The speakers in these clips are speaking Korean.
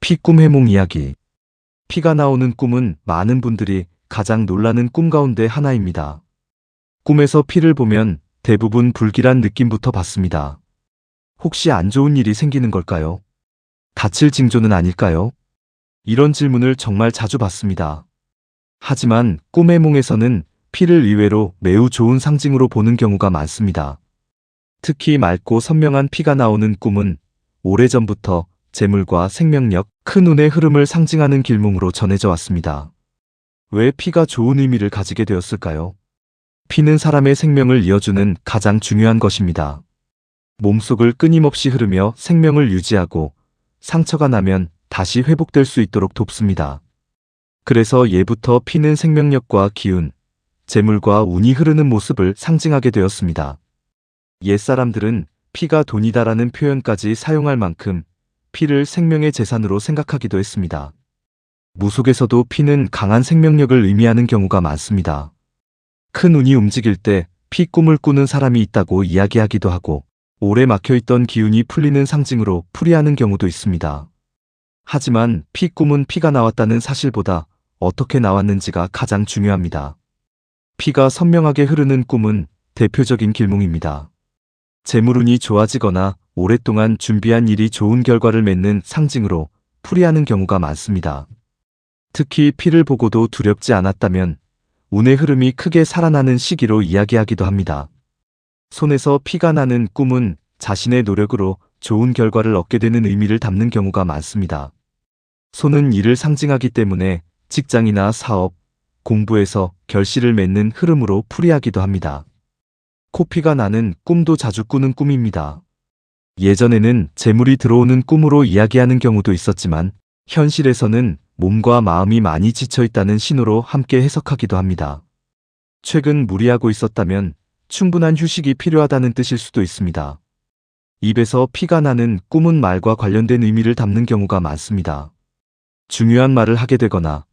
피꿈 해몽 이야기. 피가 나오는 꿈은 많은 분들이 가장 놀라는 꿈 가운데 하나입니다. 꿈에서 피를 보면 대부분 불길한 느낌부터 받습니다. 혹시 안 좋은 일이 생기는 걸까요? 다칠 징조는 아닐까요? 이런 질문을 정말 자주 받습니다. 하지만 꿈 해몽에서는 피를 의외로 매우 좋은 상징으로 보는 경우가 많습니다. 특히 맑고 선명한 피가 나오는 꿈은 오래전부터 재물과 생명력, 큰 운의 흐름을 상징하는 길몽으로 전해져 왔습니다. 왜 피가 좋은 의미를 가지게 되었을까요? 피는 사람의 생명을 이어주는 가장 중요한 것입니다. 몸속을 끊임없이 흐르며 생명을 유지하고 상처가 나면 다시 회복될 수 있도록 돕습니다. 그래서 예부터 피는 생명력과 기운, 재물과 운이 흐르는 모습을 상징하게 되었습니다. 옛사람들은 피가 돈이다라는 표현까지 사용할 만큼 피를 생명의 재산으로 생각하기도 했습니다. 무속에서도 피는 강한 생명력을 의미하는 경우가 많습니다. 큰 운이 움직일 때 피 꿈을 꾸는 사람이 있다고 이야기하기도 하고, 오래 막혀있던 기운이 풀리는 상징으로 풀이하는 경우도 있습니다. 하지만 피 꿈은 피가 나왔다는 사실보다 어떻게 나왔는지가 가장 중요합니다. 피가 선명하게 흐르는 꿈은 대표적인 길몽입니다. 재물운이 좋아지거나 오랫동안 준비한 일이 좋은 결과를 맺는 상징으로 풀이하는 경우가 많습니다. 특히 피를 보고도 두렵지 않았다면 운의 흐름이 크게 살아나는 시기로 이야기하기도 합니다. 손에서 피가 나는 꿈은 자신의 노력으로 좋은 결과를 얻게 되는 의미를 담는 경우가 많습니다. 손은 일을 상징하기 때문에 직장이나 사업, 공부에서 결실을 맺는 흐름으로 풀이하기도 합니다. 코피가 나는 꿈도 자주 꾸는 꿈입니다. 예전에는 재물이 들어오는 꿈으로 이야기하는 경우도 있었지만 현실에서는 몸과 마음이 많이 지쳐있다는 신호로 함께 해석하기도 합니다. 최근 무리하고 있었다면 충분한 휴식이 필요하다는 뜻일 수도 있습니다. 입에서 피가 나는 꿈은 말과 관련된 의미를 담는 경우가 많습니다. 중요한 말을 하게 되거나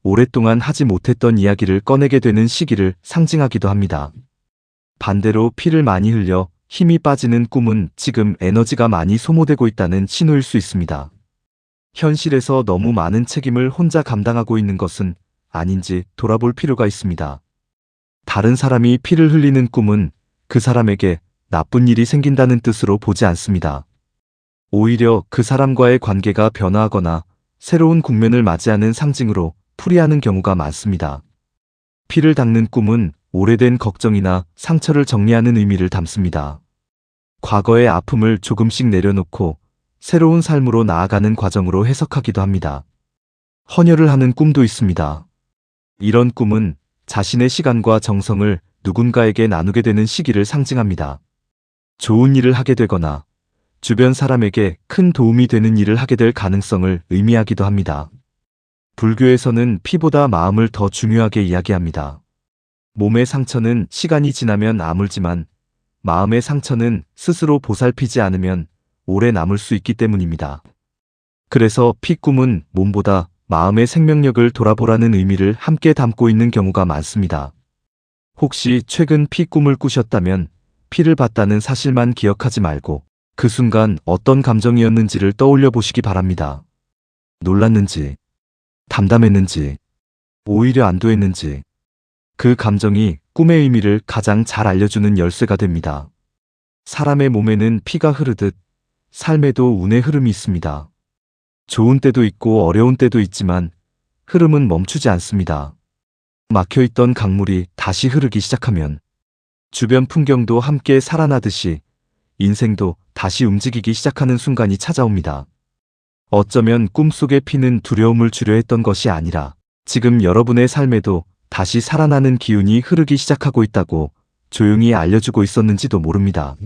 오랫동안 하지 못했던 이야기를 꺼내게 되는 시기를 상징하기도 합니다. 반대로 피를 많이 흘려 힘이 빠지는 꿈은 지금 에너지가 많이 소모되고 있다는 신호일 수 있습니다. 현실에서 너무 많은 책임을 혼자 감당하고 있는 것은 아닌지 돌아볼 필요가 있습니다. 다른 사람이 피를 흘리는 꿈은 그 사람에게 나쁜 일이 생긴다는 뜻으로 보지 않습니다. 오히려 그 사람과의 관계가 변화하거나 새로운 국면을 맞이하는 상징으로 풀이하는 경우가 많습니다. 피를 닦는 꿈은 오래된 걱정이나 상처를 정리하는 의미를 담습니다. 과거의 아픔을 조금씩 내려놓고 새로운 삶으로 나아가는 과정으로 해석하기도 합니다. 헌혈을 하는 꿈도 있습니다. 이런 꿈은 자신의 시간과 정성을 누군가에게 나누게 되는 시기를 상징합니다. 좋은 일을 하게 되거나 주변 사람에게 큰 도움이 되는 일을 하게 될 가능성을 의미하기도 합니다. 불교에서는 피보다 마음을 더 중요하게 이야기합니다. 몸의 상처는 시간이 지나면 아물지만 마음의 상처는 스스로 보살피지 않으면 오래 남을 수 있기 때문입니다. 그래서 피 꿈은 몸보다 마음의 생명력을 돌아보라는 의미를 함께 담고 있는 경우가 많습니다. 혹시 최근 피 꿈을 꾸셨다면 피를 봤다는 사실만 기억하지 말고 그 순간 어떤 감정이었는지를 떠올려 보시기 바랍니다. 놀랐는지, 담담했는지, 오히려 안도했는지, 그 감정이 꿈의 의미를 가장 잘 알려주는 열쇠가 됩니다. 사람의 몸에는 피가 흐르듯 삶에도 운의 흐름이 있습니다. 좋은 때도 있고 어려운 때도 있지만 흐름은 멈추지 않습니다. 막혀있던 강물이 다시 흐르기 시작하면 주변 풍경도 함께 살아나듯이 인생도 다시 움직이기 시작하는 순간이 찾아옵니다. 어쩌면 꿈속의 피는 두려움을 주려 했던 것이 아니라 지금 여러분의 삶에도 다시 살아나는 기운이 흐르기 시작하고 있다고 조용히 알려주고 있었는지도 모릅니다.